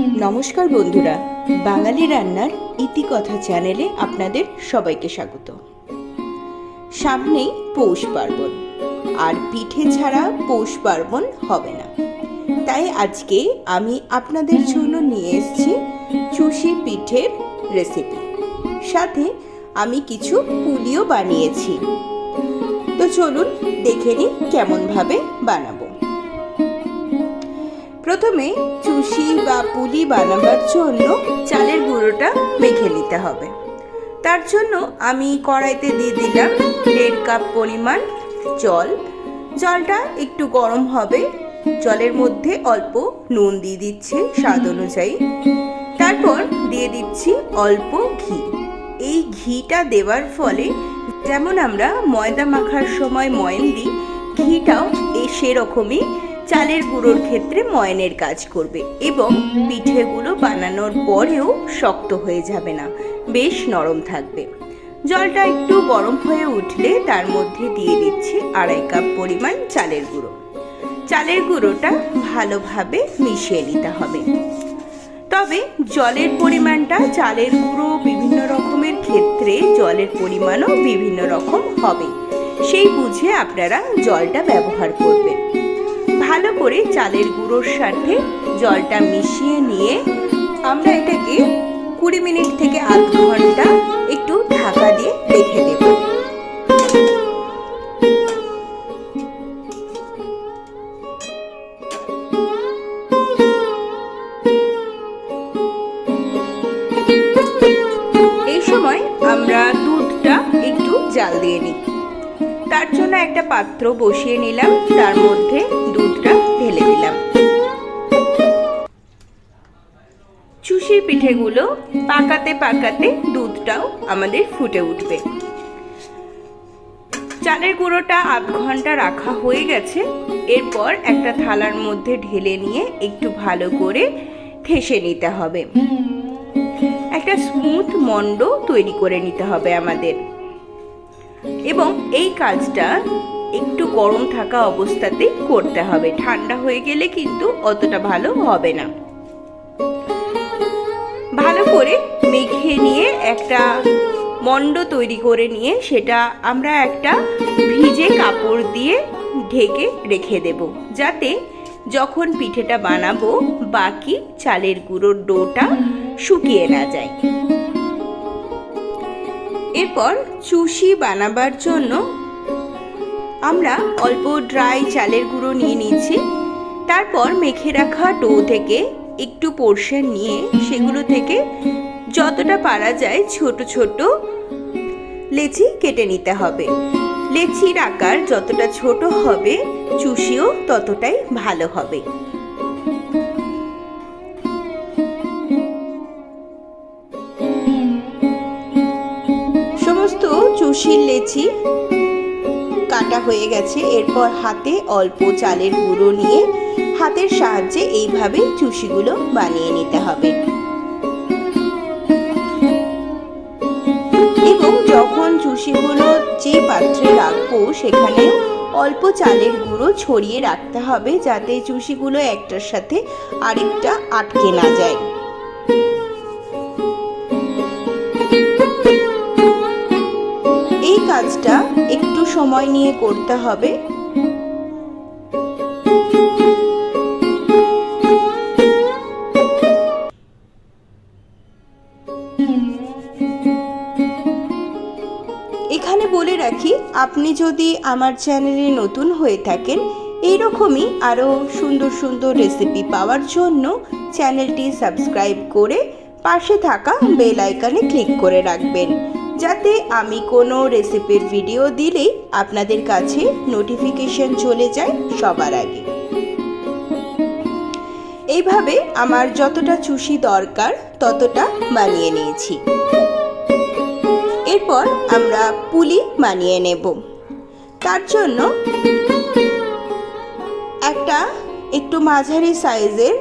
নমস্কার বন্ধুরা, বাঙালি রান্নার ইতিকথা চ্যানেলে আপনাদের সবাইকে স্বাগত। সামনেই পৌষ পার্বণ, আর পিঠে ছাড়া পৌষ পার্বণ হবে না। তাই আজকে আমি আপনাদের জন্য নিয়ে এসেছি চুষি পিঠের রেসিপি। সাথে আমি কিছু পুলিও বানিয়েছি। তো চলুন দেখে নিই কেমনভাবে বানাবো। প্রথমে চুষি বা পুলি বানাবার জন্য চালের গুঁড়োটা মেখে নিতে হবে। তার জন্য আমি কড়াইতে দিয়ে দিলাম 1.5 কাপ পরিমাণ জল। জলটা একটু গরম হবে, জলের মধ্যে অল্প নুন দিয়ে দিচ্ছি স্বাদ অনুযায়ী। তারপর দিয়ে দিচ্ছি অল্প ঘি। এই ঘিটা দেওয়ার ফলে যেমন আমরা ময়দা মাখার সময় ময়ন দিই, ঘিটাও সেরকমই চালের গুঁড়োর ক্ষেত্রে ময়নের কাজ করবে এবং পিঠেগুলো বানানোর পরেও শক্ত হয়ে যাবে না, বেশ নরম থাকবে। জলটা একটু গরম হয়ে উঠলে তার মধ্যে দিয়ে দিচ্ছি 2.5 কাপ পরিমাণ চালের গুঁড়ো। চালের গুঁড়োটা ভালোভাবে মিশিয়ে নিতে হবে। তবে জলের পরিমাণটা চালের গুঁড়ো বিভিন্ন রকমের ক্ষেত্রে জলের পরিমাণও বিভিন্ন রকম হবে, সেই বুঝে আপনারা জলটা ব্যবহার করবেন। ভালো করে চালের গুঁড়োর সাথে জলটা মিশিয়ে নিয়ে আমরা এটাকে 20 মিনিট থেকে আধ ঘন্টা একটু ঢাকা দিয়ে রেখে দেব। এই সময় আমরা দুধটা একটু জাল দিয়ে নিই। তার জন্য একটা পাত্র বসিয়ে নিলাম, তার মধ্যে দুধটা ঢেলে দিলাম। চুষির পিঠেগুলো পাকাতে পাকাতে দুধটাও আমাদের ফুটে উঠবে। চালের গুঁড়োটা আধ ঘন্টা রাখা হয়ে গেছে। এরপর একটা থালার মধ্যে ঢেলে নিয়ে একটু ভালো করে ঠেসে নিতে হবে। একটা স্মুথ মন্ড তৈরি করে নিতে হবে আমাদের। এবং এই কাজটা একটু গরম থাকা অবস্থাতেই করতে হবে, ঠান্ডা হয়ে গেলে কিন্তু অতটা ভালো হবে না। ভালো করে মেখে নিয়ে একটা মন্ড তৈরি করে নিয়ে সেটা আমরা একটা ভিজে কাপড় দিয়ে ঢেকে রেখে দেব, যাতে যখন পিঠেটা বানাবো বাকি চালের গুঁড়োর ডোটা শুকিয়ে না যায়। এরপর চুষি বানাবার জন্য আমরা অল্প ড্রাই চালের গুঁড়ো নিয়ে নিচ্ছি। তারপর মেখে রাখা ডো থেকে একটু পোর্শন নিয়ে সেগুলো থেকে যতটা পারা যায় ছোট ছোট লেচি কেটে নিতে হবে। লেচির আকার যতটা ছোট হবে চুষিও ততটাই ভালো হবে। সমস্ত চুষির লেচি কাটা হয়ে গেছে। এরপর হাতে অল্প চালের গুঁড়ো নিয়ে হাতের সাহায্যে এইভাবে চুষিগুলো বানিয়ে নিতে হবে। এবং যখন চুষিগুলো যে পাত্রে রাখবো সেখানে অল্প চালের গুঁড়ো ছড়িয়ে রাখতে হবে, যাতে চুষিগুলো একটার সাথে আরেকটা আটকে না যায়। এই কাজটা একটু সময় নিয়ে করতে হবে। এখানে বলে রাখি, আপনি যদি আমার চ্যানেলে নতুন হয়ে থাকেন, এইরকমই আরও সুন্দর সুন্দর রেসিপি পাওয়ার জন্য চ্যানেলটি সাবস্ক্রাইব করে পাশে থাকা বেল আইকনে ক্লিক করে রাখবেন, যাতে আমি কোনো রেসিপির ভিডিও দিলেই আপনাদের কাছে নোটিফিকেশন চলে যায় সবার আগে। এইভাবে আমার যতটা চুষি দরকার ততটা বানিয়ে নিয়েছি। এরপর আমরা পুলি বানিয়ে নেব। তার জন্য একটা একটু মাঝারি সাইজের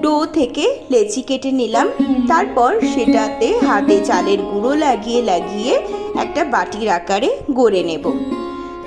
ডো থেকে লেচি কেটে নিলাম। তারপর সেটাতে হাতে চালের গুঁড়ো লাগিয়ে লাগিয়ে একটা বাটির আকারে গড়ে নেব।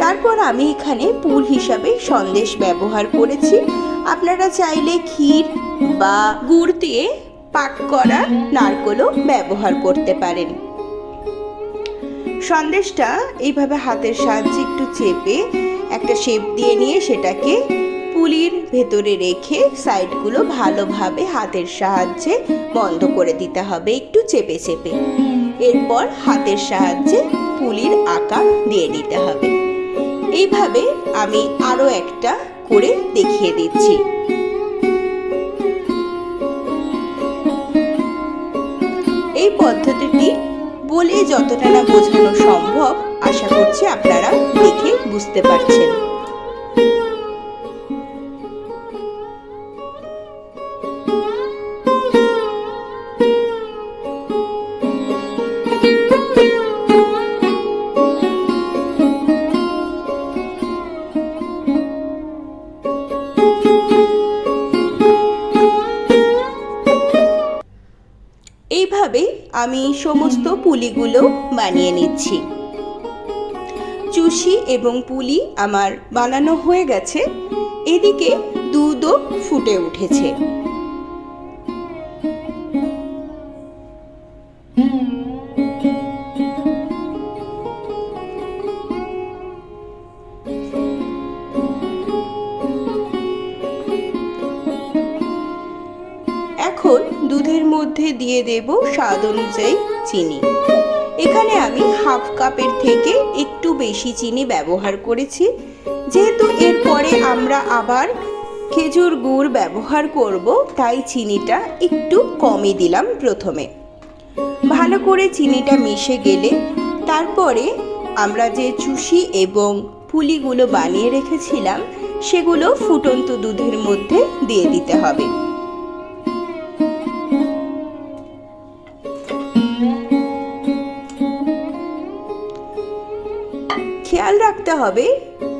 তারপর আমি এখানে পুর হিসাবে সন্দেশ ব্যবহার করেছি। আপনারা চাইলে ক্ষীর বা গুড় দিয়ে পাক করা নারকেলও ব্যবহার করতে পারেন। সন্দেশটা এইভাবে হাতের সাহায্যে একটু চেপে একটা শেপ দিয়ে নিয়ে সেটাকে পুলির ভেতরে রেখে সাইডগুলো ভালোভাবে হাতের সাহায্যে বন্ধ করে দিতে হবে, একটু চেপে চেপে। এরপর হাতের সাহায্যে পুলির আকার দিয়ে দিতে হবে। এইভাবে আমি আরও একটা করে দেখিয়ে দিচ্ছি। এই পদ্ধতিটি বলে যতটা না বোঝানো সম্ভব, আশা করছি আপনারা দেখে বুঝতে পারছেন। এইভাবে আমি সমস্ত পুলিগুলো বানিয়ে নিচ্ছি। চুষি এবং পুলি আমার বানানো হয়ে গেছে। এদিকে দুধও ফুটে উঠেছে। এখন দুধের মধ্যে দিয়ে দেব স্বাদ অনুযায়ী চিনি। এখানে আমি হাফ কাপের থেকে একটু বেশি চিনি ব্যবহার করেছি, যেহেতু এরপরে আমরা আবার খেজুর গুড় ব্যবহার করব, তাই চিনিটা একটু কমই দিলাম প্রথমে। ভালো করে চিনিটা মিশে গেলে তারপরে আমরা যে চুষি এবং পুলিগুলো বানিয়ে রেখেছিলাম সেগুলো ফুটন্ত দুধের মধ্যে দিয়ে দিতে হবে। খেয়াল রাখতে হবে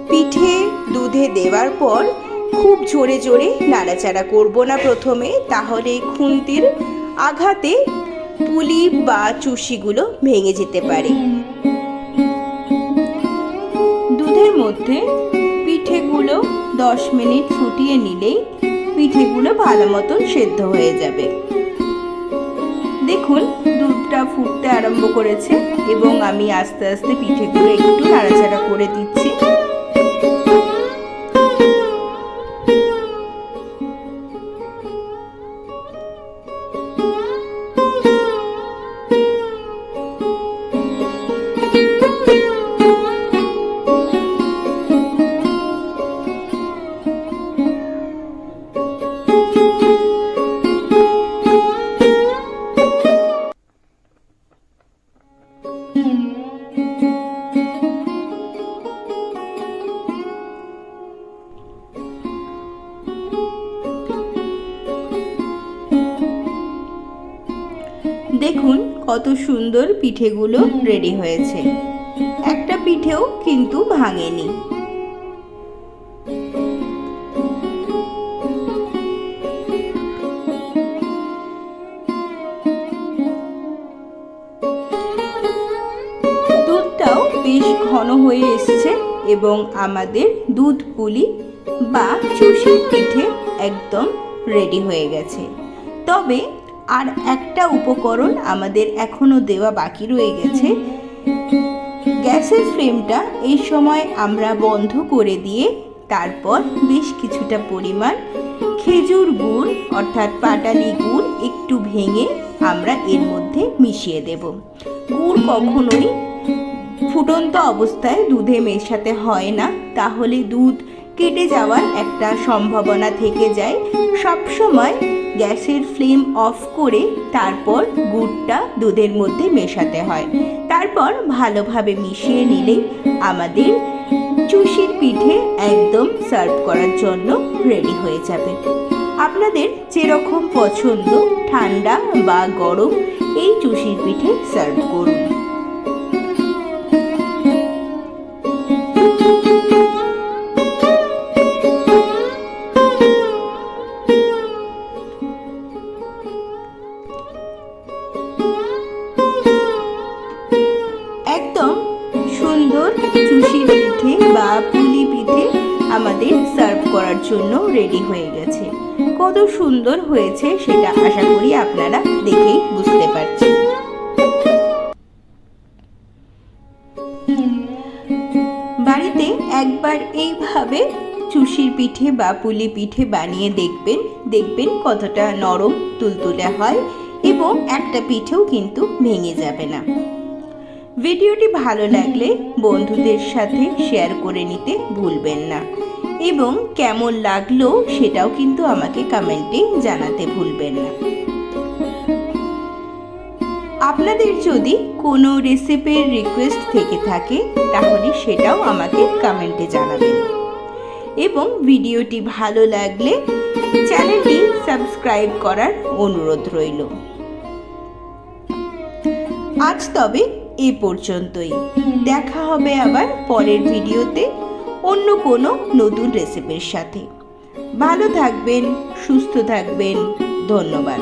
পিঠে দুধে দেওয়ার পর খুব জোরে জোরে নাড়াচাড়া করব না প্রথমে, তাহলে খুন্তির আঘাতে পুলি বা চুষিগুলো ভেঙে যেতে পারে। দুধের মধ্যে পিঠেগুলো 10 মিনিট ফুটিয়ে নিলেই পিঠেগুলো ভালো মতন সেদ্ধ হয়ে যাবে। দেখুন দুধটা ফুটতে আরম্ভ করেছে এবং আমি আস্তে আস্তে পিঠেগুলো একটু নাড়াচাড়া করে দিচ্ছি। দেখুন কত সুন্দর পিঠেগুলো রেডি হয়েছে। একটা পিঠেও কিন্তু ভাঙেনি। দুধটাও বেশ ঘন হয়ে এসছে এবং আমাদের দুধ পুলি বা চুষির পিঠে একদম রেডি হয়ে গেছে। তবে আর একটা উপকরণ আমাদের এখনো দেওয়া বাকি রয়ে গেছে। গ্যাসের ফ্লেমটা এই সময় আমরা বন্ধ করে দিয়ে তারপর বেশ কিছুটা পরিমাণ খেজুর গুড় অর্থাৎ পাটালি গুড় একটু ভেঙে আমরা এর মধ্যে মিশিয়ে দেব। গুড় কখনোই ফুটন্ত অবস্থায় দুধে মেশাতে হয় না, তাহলে দুধ কেটে যাওয়ার একটা সম্ভাবনা থেকে যায়। সবসময় গ্যাসের ফ্লেম অফ করে তারপর গুড়টা দুধের মধ্যে মেশাতে হয়। তারপর ভালোভাবে মিশিয়ে নিলেই আমাদের চুষির পিঠে একদম সার্ভ করার জন্য রেডি হয়ে যাবে। আপনাদের যেরকম পছন্দ ঠান্ডা বা গরম এই চুষির পিঠে সার্ভ করুন। একদম সুন্দর চুষির পিঠে বা পুলি পিঠে আমাদের সার্ভ করার জন্য রেডি হয়ে গেছে। কত সুন্দর হয়েছে সেটা আশা করি আপনারা দেখেই বুঝতে পারছেন। বাড়িতে একবার এইভাবে চুষির পিঠে বা পুলি পিঠে বানিয়ে দেখবেন কতটা নরম তুলতুলে হয় এবং একটা পিঠেও কিন্তু ভেঙে যাবে না। ভিডিওটি ভালো লাগলে বন্ধুদের সাথে শেয়ার করে নিতে ভুলবেন না এবং কেমন লাগলো সেটাও কিন্তু আমাকে কমেন্টে জানাতে ভুলবেন না। আপনাদের যদি কোনো রেসিপির রিকোয়েস্ট থেকে থাকে তাহলে সেটাও আমাকে কমেন্টে জানাবেন এবং ভিডিওটি ভালো লাগলে চ্যানেলটি সাবস্ক্রাইব করার অনুরোধ রইল। আজ তবে এ পর্যন্তই, দেখা হবে আবার পরের ভিডিওতে অন্য কোনো নতুন রেসিপির সাথে। ভালো থাকবেন, সুস্থ থাকবেন, ধন্যবাদ।